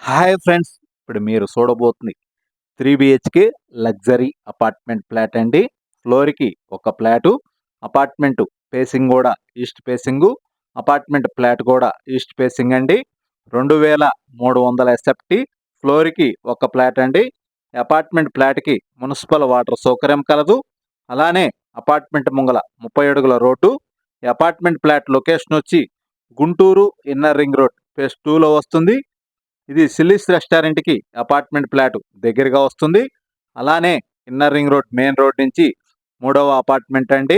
Hi friends, ఇప్పుడు మీరు చూడబోతుంది 3 BHK luxury apartment flat అండి. ఫ్లోర్‌కి ఒక ఫ్లాటు, అపార్ట్మెంట్ ఫేసింగ్ కూడా ఈస్ట్ ఫేసింగు, అపార్ట్మెంట్ ఫ్లాట్ కూడా ఈస్ట్ ఫేసింగ్ అండి. 2300 ఎస్ఎఫ్టీ, ఫ్లోర్‌కి ఒక ఫ్లాట్ అండి. అపార్ట్మెంట్ ఫ్లాట్‌కి మున్సిపల్ వాటర్ సౌకర్యం కలదు. అలానే అపార్ట్మెంట్ ముంగల 30 అడుగుల రోడ్డు. ఈ అపార్ట్మెంట్ ఫ్లాట్ లొకేషన్ వచ్చి Guntur inner ring road phase 2లో వస్తుంది. ఇది సిల్లీస్ రెస్టారెంట్‌కి అపార్ట్మెంట్ ఫ్లాట్ దగ్గరగా వస్తుంది. అలానే inner ring road main road నుంచి మూడవ అపార్ట్మెంట్ అండి.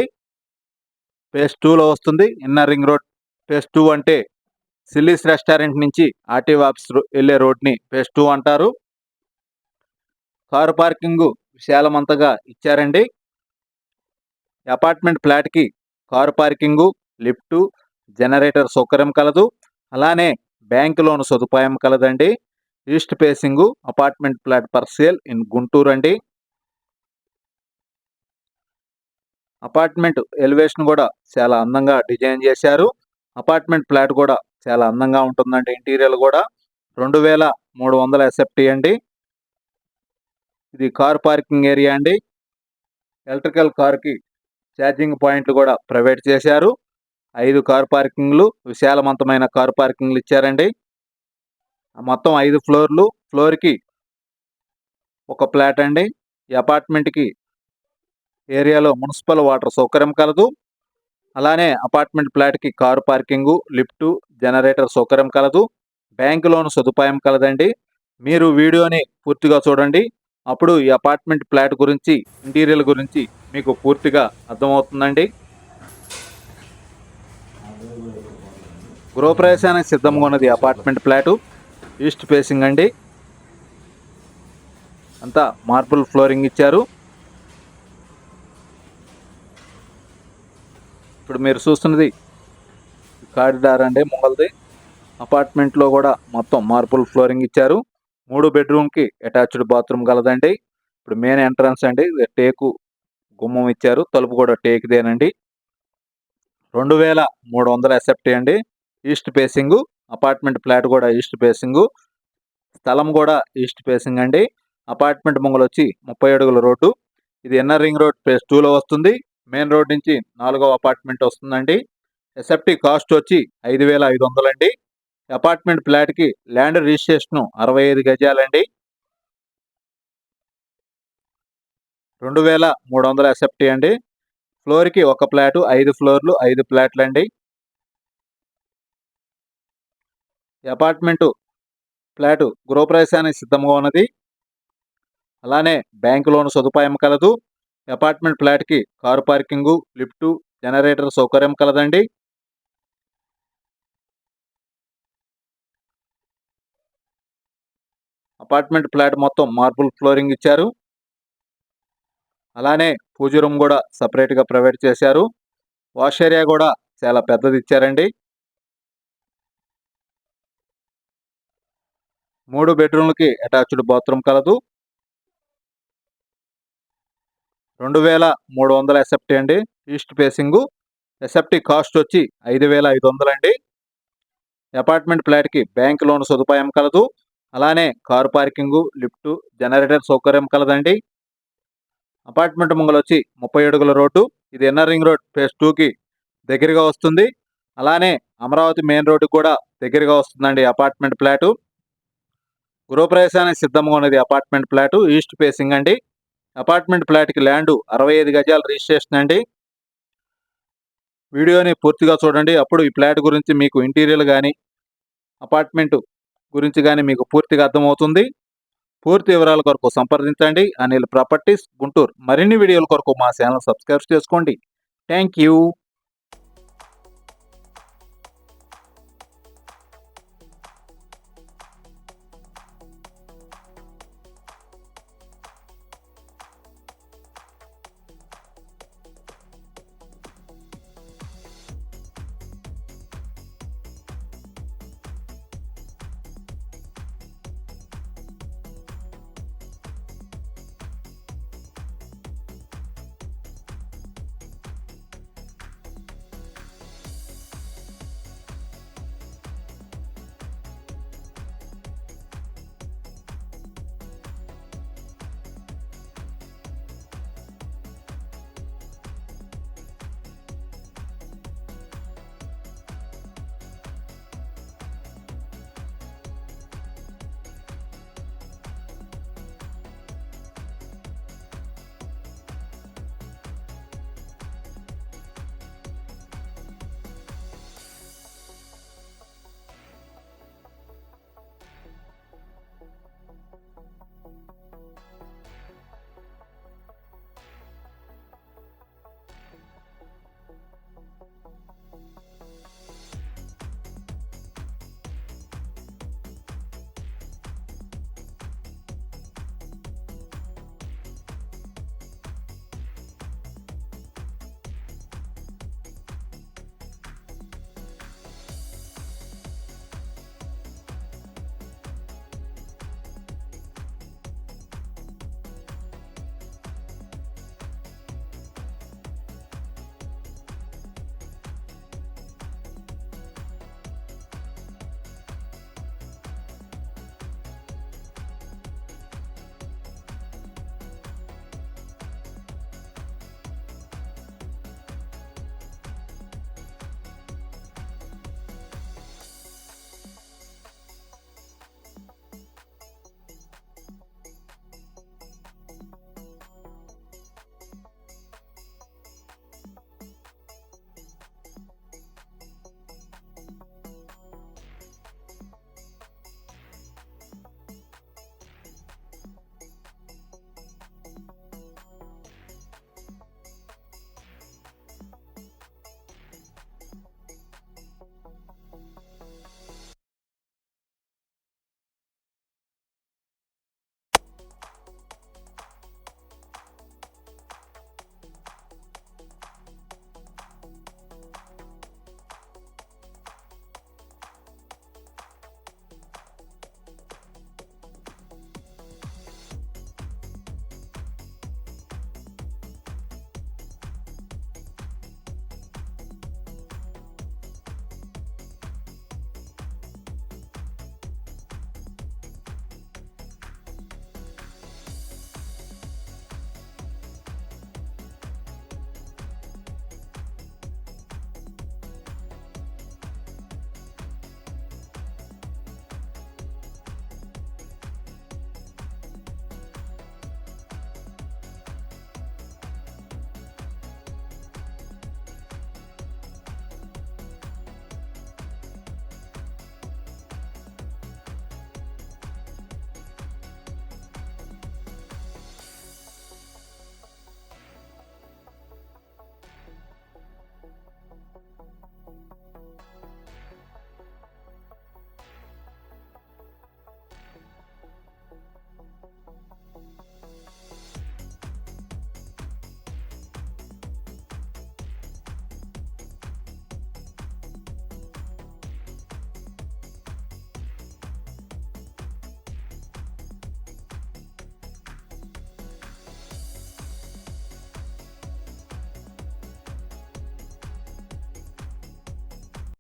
ఫేజ్ 2లో వస్తుంది. ఇన్నర్ రింగ్ రోడ్ ఫేజ్ 2 అంటే సిల్లీస్ రెస్టారెంట్ నుంచి ఆర్టీఓ ఆఫీస్ వెళ్ళే రోడ్ని ఫేజ్ 2 అంటారు. కారు పార్కింగ్ విశాలమంతగా ఇచ్చారండి. అపార్ట్మెంట్ ఫ్లాట్‌కి కారు పార్కింగు, లిఫ్టు, జనరేటర్ సౌకర్యం కలదు. అలానే బ్యాంక్ లోన్ సదుపాయం కలదండి. East facing apartment flat for sale in Guntur అండి. అపార్ట్మెంట్ ఎలివేషన్ కూడా చాలా అందంగా డిజైన్ చేశారు. అపార్ట్మెంట్ ఫ్లాట్ కూడా చాలా అందంగా ఉంటుందండి. ఇంటీరియర్ కూడా 2300 ఎస్ఎఫ్టీ అండి. ఇది కార్ పార్కింగ్ ఏరియా అండి. ఎలక్ట్రికల్ కార్కి ఛార్జింగ్ పాయింట్లు కూడా ప్రొవైడ్ చేశారు. 5 కార్ పార్కింగ్లు, విశాలవంతమైన కార్ పార్కింగ్లు ఇచ్చారండి. మొత్తం 5 ఫ్లోర్లు, ఫ్లోర్‌కి ఒక ఫ్లాట్ అండి. ఈ అపార్ట్మెంట్‌కి ఏరియాలో మున్సిపల్ వాటర్ సౌకర్యం కలదు. అలానే అపార్ట్మెంట్ ఫ్లాట్‌కి కారు పార్కింగు, లిఫ్టు, జనరేటర్ సౌకర్యం కలదు. బ్యాంక్ లోన్ సదుపాయం కలదండి. మీరు వీడియోని పూర్తిగా చూడండి. అప్పుడు ఈ అపార్ట్మెంట్ ఫ్లాట్ గురించి, ఇంటీరియర్ గురించి మీకు పూర్తిగా అర్థమవుతుందండి. గృహప్రవేశానికి సిద్ధంగా ఉన్నది అపార్ట్మెంట్ ఫ్లాటు. ఈస్ట్ ఫేసింగ్ అండి. అంతా మార్బుల్ ఫ్లోరింగ్ ఇచ్చారు. ఇప్పుడు మీరు చూస్తున్నది కారిడార్ అండి ముంగలది. అపార్ట్మెంట్లో కూడా మొత్తం మార్బుల్ ఫ్లోరింగ్ ఇచ్చారు. 3 బెడ్రూమ్కి అటాచ్డ్ బాత్రూమ్ కలదండి. ఇప్పుడు మెయిన్ ఎంట్రన్స్ అండి. టేకు గుమ్మం ఇచ్చారు. తలుపు కూడా టేకుదేనండి. 2300 ఎస్ఎఫ్టీ అండి. ఈస్ట్ ఫేసింగు అపార్ట్మెంట్ ఫ్లాట్ కూడా ఈస్ట్ ఫేసింగు. స్థలం కూడా ఈస్ట్ ఫేసింగ్ అండి. అపార్ట్మెంట్ ముంగలు వచ్చి 30 అడుగుల రోడ్డు. ఇది ఇన్నర్ రింగ్ రోడ్ ఫేజ్ 2లో వస్తుంది. మెయిన్ రోడ్ నుంచి 4వ అపార్ట్మెంట్ వస్తుందండి. ఎస్ఎఫ్టీ కాస్ట్ వచ్చి 5500 అండి. అపార్ట్మెంట్ ఫ్లాట్‌కి ల్యాండ్ రిజిస్ట్రేషన్ 65 గజాలండి. 2300 ఎస్ఎఫ్టీ అండి. ఫ్లోర్‌కి ఒక ఫ్లాటు, 5 ఫ్లోర్లు, 5 ఫ్లాట్లండి. ఈ అపార్ట్మెంటు ఫ్లాటు గృహప్రవేశానికి సిద్ధంగా ఉన్నది. అలానే బ్యాంక్ లోన్ సదుపాయం కలదు. అపార్ట్మెంట్ ఫ్లాట్‌కి కారు పార్కింగు, లిఫ్టు, జనరేటర్ సౌకర్యం కలదండి. అపార్ట్మెంట్ ఫ్లాట్ మొత్తం మార్బుల్ ఫ్లోరింగ్ ఇచ్చారు. అలానే పూజ రూమ్ కూడా సపరేట్గా ప్రొవైడ్ చేశారు. వాష్ ఏరియా కూడా చాలా పెద్దది ఇచ్చారండి. 3 బెడ్రూమ్లకి అటాచ్డ్ బాత్రూమ్ కలదు. 2300 ఎస్ఎఫ్టీ అండి. East facing. ఎస్ఎఫ్టీ కాస్ట్ వచ్చి 5500 అండి. అపార్ట్మెంట్ ఫ్లాట్‌కి బ్యాంక్ లోన్ సదుపాయం కలదు. అలానే కారు పార్కింగు, లిఫ్టు, జనరేటర్ సౌకర్యం కలదండి. అపార్ట్మెంట్ ముంగలు వచ్చి 30 అడుగుల రోడ్డు. ఇది ఇన్నర్ రింగ్ రోడ్ ఫేజ్ 2కి దగ్గరగా వస్తుంది. అలానే అమరావతి మెయిన్ రోడ్డుకి కూడా దగ్గరగా వస్తుందండి అపార్ట్మెంట్ ఫ్లాటు. గృహప్రవేశానికి సిద్ధంగా ఉన్నది అపార్ట్మెంట్ ఫ్లాటు. ఈస్ట్ ఫేసింగ్ అండి. అపార్ట్మెంట్ ఫ్లాట్‌కి ల్యాండ్ 65 గజాల రిజిస్ట్రేషన్ అండి. వీడియోని పూర్తిగా చూడండి. అప్పుడు ఈ ఫ్లాట్ గురించి మీకు ఇంటీరియర్ కానీ, అపార్ట్మెంట్ గురించి కానీ మీకు పూర్తిగా అర్థమవుతుంది. పూర్తి వివరాల కొరకు సంప్రదించండి అనిల్ ప్రాపర్టీస్ గుంటూరు. మరిన్ని వీడియోల కొరకు మా ఛానల్ సబ్స్క్రైబ్ చేసుకోండి. Thank you.